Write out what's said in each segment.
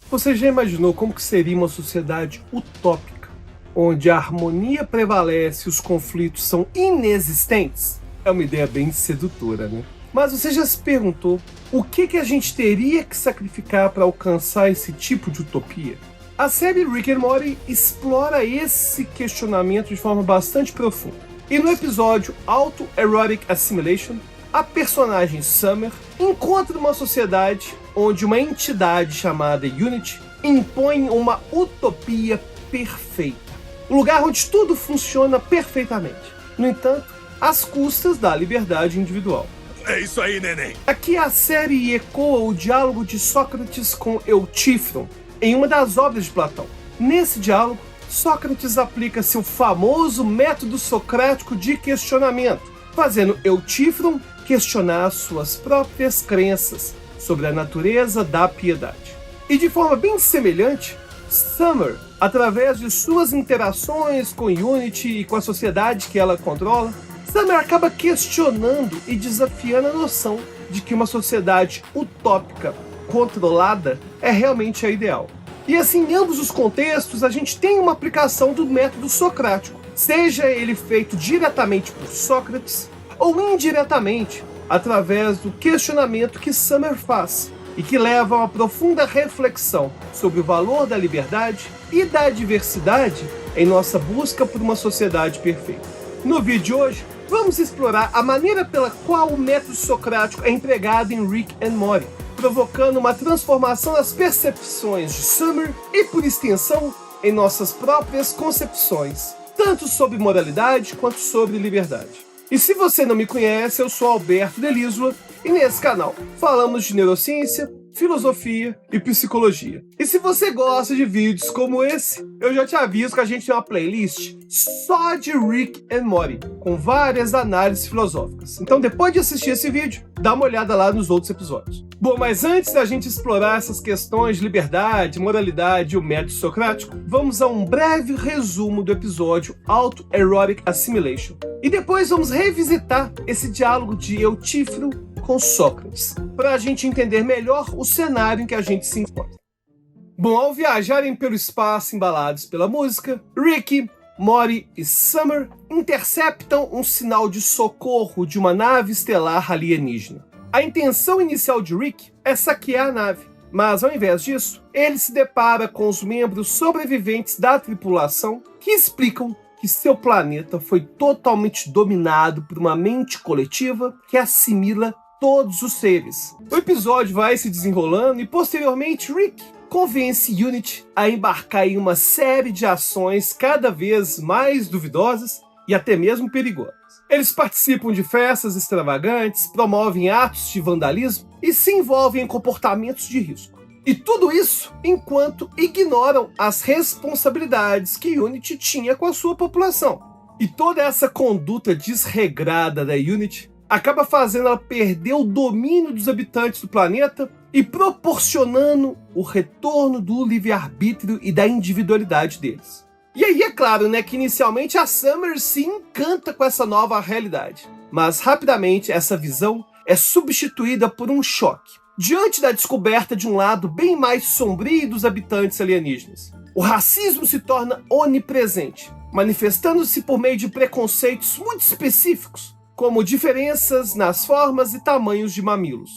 Você já imaginou como que seria uma sociedade utópica, onde a harmonia prevalece e os conflitos são inexistentes? É uma ideia bem sedutora, né? Mas você já se perguntou o que a gente teria que sacrificar para alcançar esse tipo de utopia? A série Rick and Morty explora esse questionamento de forma bastante profunda. E no episódio Auto-Erotic Assimilation, a personagem Summer encontra uma sociedade onde uma entidade chamada Unity impõe uma utopia perfeita. Um lugar onde tudo funciona perfeitamente. No entanto, às custas da liberdade individual. É isso aí, neném! Aqui a série ecoa o diálogo de Sócrates com Eutífron em uma das obras de Platão. Nesse diálogo, Sócrates aplica seu famoso método socrático de questionamento, fazendo Eutífron questionar suas próprias crenças sobre a natureza da piedade. E de forma bem semelhante, Summer, através de suas interações com Unity e com a sociedade que ela controla, Summer acaba questionando e desafiando a noção de que uma sociedade utópica, controlada, é realmente a ideal. E assim, em ambos os contextos, a gente tem uma aplicação do método socrático, seja ele feito diretamente por Sócrates ou indiretamente, através do questionamento que Summer faz e que leva a uma profunda reflexão sobre o valor da liberdade e da diversidade em nossa busca por uma sociedade perfeita. No vídeo de hoje, vamos explorar a maneira pela qual o método socrático é empregado em Rick and Morty, provocando uma transformação nas percepções de Summer e, por extensão, em nossas próprias concepções, tanto sobre moralidade quanto sobre liberdade. E se você não me conhece, eu sou Alberto Delisula e nesse canal falamos de neurociência, filosofia e psicologia. E se você gosta de vídeos como esse, eu já te aviso que a gente tem uma playlist só de Rick and Morty, com várias análises filosóficas. Então depois de assistir esse vídeo, dá uma olhada lá nos outros episódios. Bom, mas antes da gente explorar essas questões de liberdade, moralidade e o método socrático, vamos a um breve resumo do episódio Auto-Erotic Assimilation. E depois vamos revisitar esse diálogo de Eutífron com Sócrates, para a gente entender melhor o cenário em que a gente se encontra. Bom, ao viajarem pelo espaço embalados pela música, Rick, Morty e Summer interceptam um sinal de socorro de uma nave estelar alienígena. A intenção inicial de Rick é saquear a nave, mas ao invés disso, ele se depara com os membros sobreviventes da tripulação que explicam que seu planeta foi totalmente dominado por uma mente coletiva que assimila todos os seres. O episódio vai se desenrolando e posteriormente Rick convence Unity a embarcar em uma série de ações cada vez mais duvidosas e até mesmo perigosas. Eles participam de festas extravagantes, promovem atos de vandalismo e se envolvem em comportamentos de risco. E tudo isso enquanto ignoram as responsabilidades que Unity tinha com a sua população. E toda essa conduta desregrada da Unity acaba fazendo ela perder o domínio dos habitantes do planeta e proporcionando o retorno do livre-arbítrio e da individualidade deles. E aí é claro, né, que inicialmente a Summer se encanta com essa nova realidade, mas rapidamente essa visão é substituída por um choque, diante da descoberta de um lado bem mais sombrio dos habitantes alienígenas. O racismo se torna onipresente, manifestando-se por meio de preconceitos muito específicos, como diferenças nas formas e tamanhos de mamilos.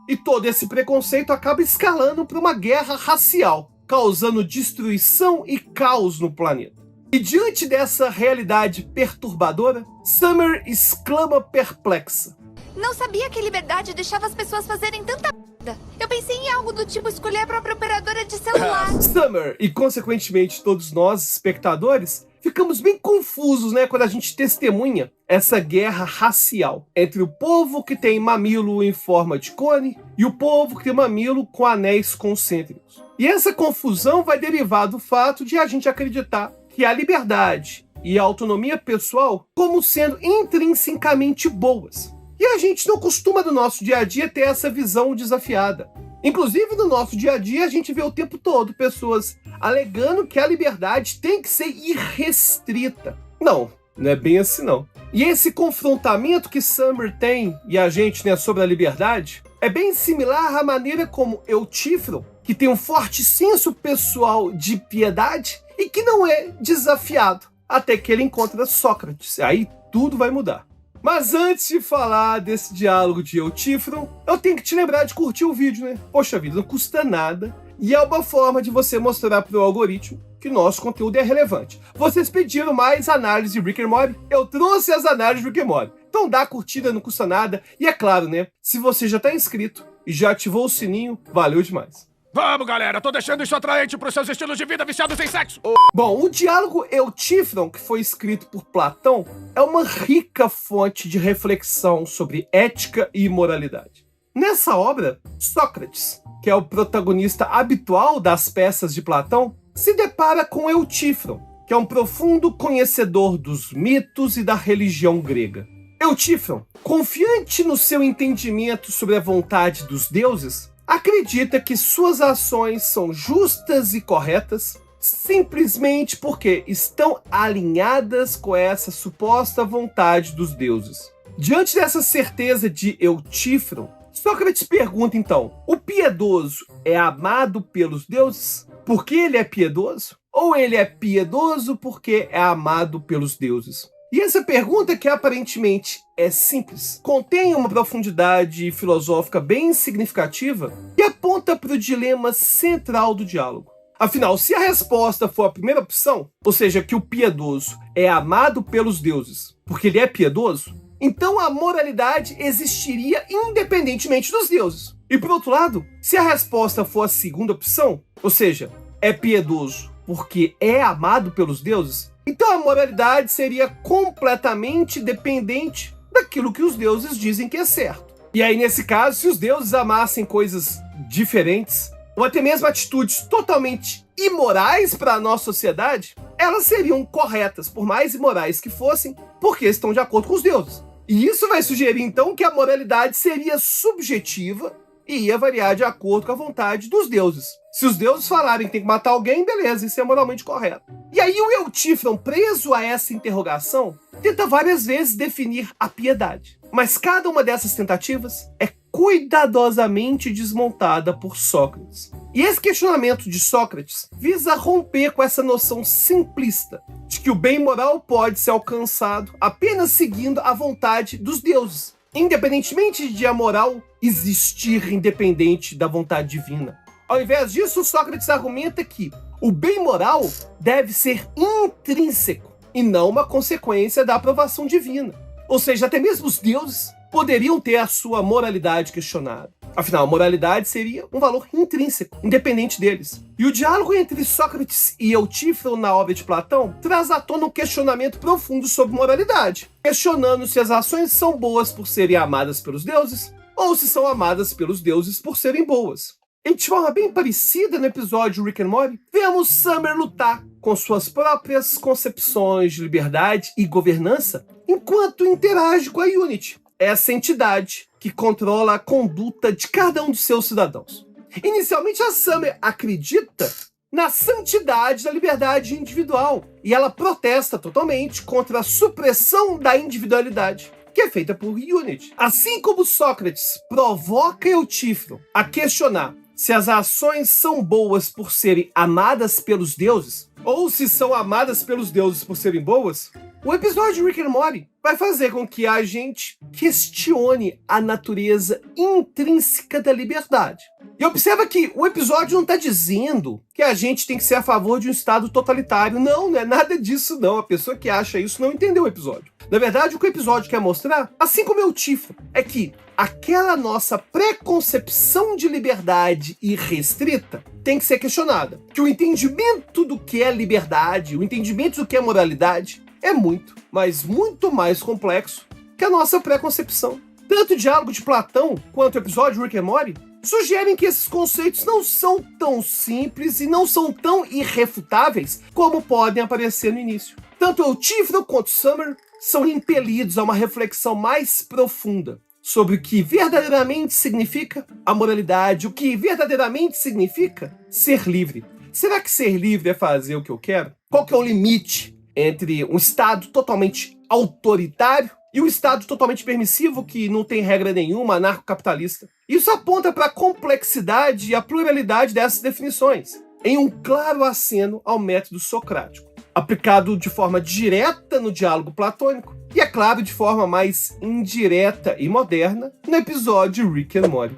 E todo esse preconceito acaba escalando para uma guerra racial, causando destruição e caos no planeta. E diante dessa realidade perturbadora, Summer exclama perplexa: Não sabia que liberdade deixava as pessoas fazerem tanta merda. Eu pensei em algo do tipo escolher a própria operadora de celular. Summer, e consequentemente todos nós, espectadores, ficamos bem confusos, né, quando a gente testemunha essa guerra racial entre o povo que tem mamilo em forma de cone e o povo que tem mamilo com anéis concêntricos. E essa confusão vai derivar do fato de a gente acreditar que a liberdade e a autonomia pessoal como sendo intrinsecamente boas. E a gente não costuma no nosso dia a dia ter essa visão desafiada. Inclusive no nosso dia a dia a gente vê o tempo todo pessoas alegando que a liberdade tem que ser irrestrita. Não é bem assim não. E esse confrontamento que Summer tem e a gente, né, sobre a liberdade é bem similar à maneira como Eutífron que tem um forte senso pessoal de piedade e que não é desafiado até que ele encontra Sócrates. Aí tudo vai mudar. Mas antes de falar desse diálogo de Eutífron, eu tenho que te lembrar de curtir o vídeo, né? Poxa vida, não custa nada. E é uma forma de você mostrar pro algoritmo que nosso conteúdo é relevante. Vocês pediram mais análise de Rick and Morty? Eu trouxe as análises de Rick and Morty. Então dá curtida, não custa nada. E é claro, né? Se você já tá inscrito e já ativou o sininho, valeu demais. Vamos, galera, tô deixando isso atraente pros seus estilos de vida viciados em sexo. Bom, o diálogo Eutífron, que foi escrito por Platão, é uma rica fonte de reflexão sobre ética e moralidade. Nessa obra, Sócrates, que é o protagonista habitual das peças de Platão, se depara com Eutífron, que é um profundo conhecedor dos mitos e da religião grega. Eutífron, confiante no seu entendimento sobre a vontade dos deuses, acredita que suas ações são justas e corretas simplesmente porque estão alinhadas com essa suposta vontade dos deuses. Diante dessa certeza de Eutífron, Sócrates pergunta então: o piedoso é amado pelos deuses porque ele é piedoso? Ou ele é piedoso porque é amado pelos deuses? E essa pergunta, que aparentemente é simples, contém uma profundidade filosófica bem significativa e aponta para o dilema central do diálogo. Afinal, se a resposta for a primeira opção, ou seja, que o piedoso é amado pelos deuses porque ele é piedoso, então a moralidade existiria independentemente dos deuses. E por outro lado, se a resposta for a segunda opção, ou seja, é piedoso porque é amado pelos deuses, então a moralidade seria completamente dependente daquilo que os deuses dizem que é certo. E aí, nesse caso, se os deuses amassem coisas diferentes, ou até mesmo atitudes totalmente imorais para a nossa sociedade, elas seriam corretas, por mais imorais que fossem, porque estão de acordo com os deuses. E isso vai sugerir, então, que a moralidade seria subjetiva e ia variar de acordo com a vontade dos deuses. Se os deuses falarem que tem que matar alguém, beleza, isso é moralmente correto. E aí o Eutífron, preso a essa interrogação, tenta várias vezes definir a piedade. Mas cada uma dessas tentativas é cuidadosamente desmontada por Sócrates. E esse questionamento de Sócrates visa romper com essa noção simplista de que o bem moral pode ser alcançado apenas seguindo a vontade dos deuses, independentemente de a moral existir independente da vontade divina. Ao invés disso, Sócrates argumenta que o bem moral deve ser intrínseco e não uma consequência da aprovação divina. Ou seja, até mesmo os deuses poderiam ter a sua moralidade questionada. Afinal, a moralidade seria um valor intrínseco, independente deles. E o diálogo entre Sócrates e Eutífron na obra de Platão traz à tona um questionamento profundo sobre moralidade, questionando se as ações são boas por serem amadas pelos deuses ou se são amadas pelos deuses por serem boas. E de forma bem parecida no episódio Rick and Morty, vemos Summer lutar com suas próprias concepções de liberdade e governança enquanto interage com a Unity, essa entidade que controla a conduta de cada um dos seus cidadãos. Inicialmente, a Summer acredita na santidade da liberdade individual e ela protesta totalmente contra a supressão da individualidade, que é feita por Unity. Assim como Sócrates provoca Eutífron a questionar se as ações são boas por serem amadas pelos deuses, ou se são amadas pelos deuses por serem boas, o episódio Rick and Morty vai fazer com que a gente questione a natureza intrínseca da liberdade. E observa que o episódio não está dizendo que a gente tem que ser a favor de um estado totalitário. Não é nada disso não. A pessoa que acha isso não entendeu o episódio. Na verdade, o que o episódio quer mostrar, assim como Eutífron, é que aquela nossa preconcepção de liberdade irrestrita tem que ser questionada. Que o entendimento do que é liberdade, o entendimento do que é moralidade, é muito, mas muito mais complexo que a nossa preconcepção. Tanto o diálogo de Platão quanto o episódio Rick and Morty sugerem que esses conceitos não são tão simples e não são tão irrefutáveis como podem aparecer no início. Tanto Eutífron quanto Summer são impelidos a uma reflexão mais profunda sobre o que verdadeiramente significa a moralidade, o que verdadeiramente significa ser livre. Será que ser livre é fazer o que eu quero? Qual que é o limite entre um Estado totalmente autoritário e o Estado totalmente permissivo que não tem regra nenhuma, anarcocapitalista. Isso aponta para a complexidade e a pluralidade dessas definições, em um claro aceno ao método socrático, aplicado de forma direta no diálogo platônico e, é claro, de forma mais indireta e moderna no episódio Rick and Morty.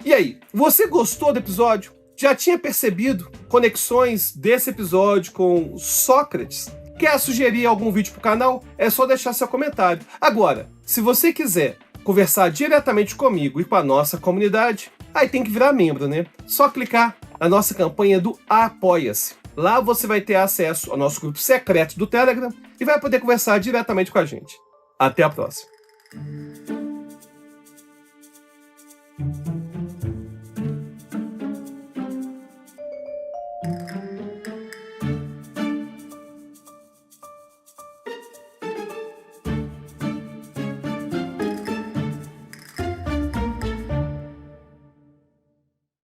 E aí, você gostou do episódio? Já tinha percebido conexões desse episódio com Sócrates? Quer sugerir algum vídeo para o canal? É só deixar seu comentário. Agora, se você quiser conversar diretamente comigo e com a nossa comunidade, aí tem que virar membro, né? Só clicar na nossa campanha do Apoia-se. Lá você vai ter acesso ao nosso grupo secreto do Telegram e vai poder conversar diretamente com a gente. Até a próxima.